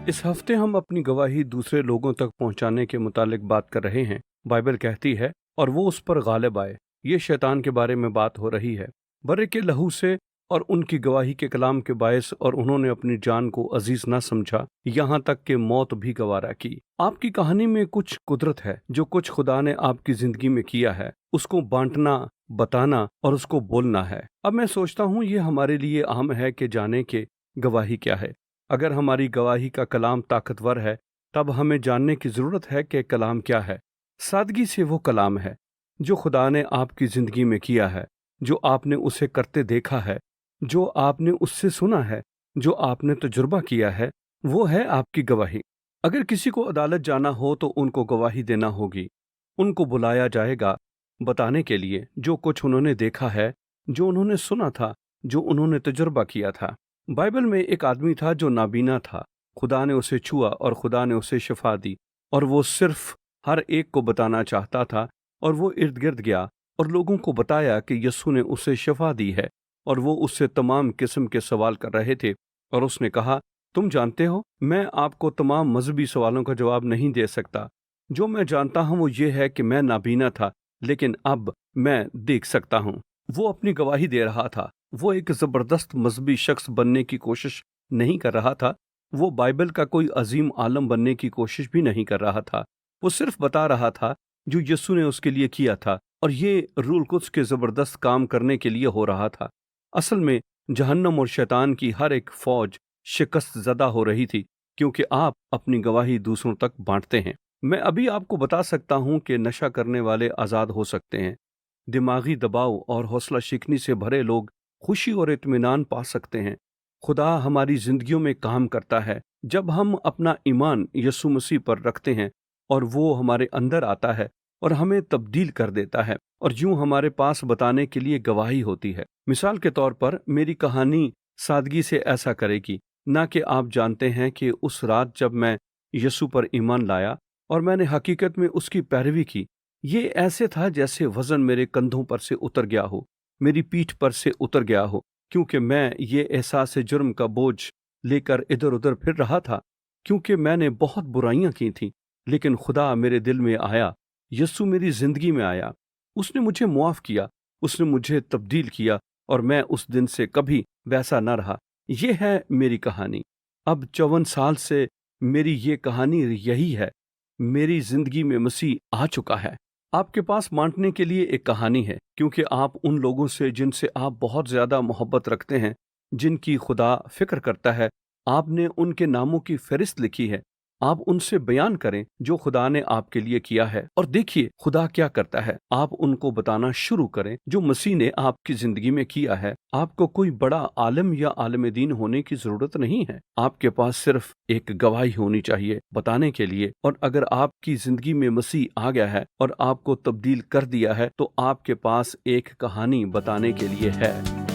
इस हफ्ते हम अपनी गवाही दूसरे लोगों तक पहुंचाने के मुतालिक बात कर रहे हैं। बाइबल कहती है और वो उस पर गालिब आए। ये शैतान के बारे में बात हो रही है, बर्रे के लहू से और उनकी गवाही के कलाम के बायस, और उन्होंने अपनी जान को अजीज ना समझा, यहाँ तक कि मौत भी गवारा की। आपकी कहानी में कुछ कुदरत है, जो कुछ खुदा ने आपकी जिंदगी में किया है, उसको बांटना, बताना और उसको बोलना है। अब मैं सोचता हूँ ये हमारे लिए अहम है कि जाने के गवाही क्या है। अगर हमारी गवाही का कलाम ताकतवर है, तब हमें जानने की जरूरत है कि कलाम क्या है। सादगी से वो कलाम है जो खुदा ने आपकी जिंदगी में किया है, जो आपने उसे करते देखा है, जो आपने उससे सुना है, जो आपने तजुर्बा किया है, वो है आपकी गवाही। अगर किसी को अदालत जाना हो तो उनको गवाही देना होगी। उनको बुलाया जाएगा बताने के लिए जो कुछ उन्होंने देखा है, जो उन्होंने सुना था, जो उन्होंने तजुर्बा किया था। बाइबल में एक आदमी था जो नाबीना था। खुदा ने उसे छुआ और खुदा ने उसे शिफा दी, और वो सिर्फ हर एक को बताना चाहता था। और वो इर्द गिर्द गया और लोगों को बताया कि यस्सु ने उसे शिफा दी है। और वो उससे तमाम किस्म के सवाल कर रहे थे, और उसने कहा, तुम जानते हो, मैं आपको तमाम मजहबी सवालों का जवाब नहीं दे सकता। जो मैं जानता हूँ वो ये है कि मैं नाबीना था, लेकिन अब मैं देख सकता हूँ। वो अपनी गवाही दे रहा था। वो एक जबरदस्त मजहबी शख्स बनने की कोशिश नहीं कर रहा था। वो बाइबल का कोई अजीम आलम बनने की कोशिश भी नहीं कर रहा था। वो सिर्फ बता रहा था जो यस्सु ने उसके लिए किया था, और ये रूल कुद्स के जबरदस्त काम करने के लिए हो रहा था। असल में जहन्नम और शैतान की हर एक फौज शिकस्त ज़दा हो रही थी, क्योंकि आप अपनी गवाही दूसरों तक बांटते हैं। मैं अभी आपको बता सकता हूं कि नशा करने वाले आज़ाद हो सकते हैं। दिमागी दबाव और हौसला शिकनी से भरे लोग खुशी और इत्मीनान पा सकते हैं। खुदा हमारी जिंदगियों में काम करता है जब हम अपना ईमान यीशु मसीह पर रखते हैं, और वो हमारे अंदर आता है और हमें तब्दील कर देता है, और यूं हमारे पास बताने के लिए गवाही होती है। मिसाल के तौर पर मेरी कहानी सादगी से ऐसा करेगी, ना कि आप जानते हैं कि उस रात जब मैं यीशु पर ईमान लाया और मैंने हकीकत में उसकी पैरवी की, ये ऐसे था जैसे वजन मेरे कंधों पर से उतर गया हो, मेरी पीठ पर से उतर गया हो, क्योंकि मैं ये एहसास जुर्म का बोझ लेकर इधर उधर फिर रहा था, क्योंकि मैंने बहुत बुराइयां की थीं। लेकिन खुदा मेरे दिल में आया, यस्सु मेरी जिंदगी में आया। उसने मुझे मुआफ किया, उसने मुझे तब्दील किया, और मैं उस दिन से कभी वैसा न रहा। ये है मेरी कहानी। अब 54 साल से मेरी ये कहानी यही है। मेरी जिंदगी में मसीह आ चुका है। आपके पास बांटने के लिए एक कहानी है, क्योंकि आप उन लोगों से जिनसे आप बहुत ज्यादा मोहब्बत रखते हैं, जिनकी खुदा फिक्र करता है, आपने उनके नामों की फहरिस्त लिखी है। आप उनसे बयान करें जो खुदा ने आपके लिए किया है, और देखिए खुदा क्या करता है। आप उनको बताना शुरू करें जो मसीह ने आपकी जिंदगी में किया है। आपको कोई बड़ा आलिम या आलिम दीन होने की जरूरत नहीं है। आपके पास सिर्फ एक गवाही होनी चाहिए बताने के लिए। और अगर आपकी जिंदगी में मसीह आ गया है और आपको तब्दील कर दिया है, तो आपके पास एक कहानी बताने के लिए है।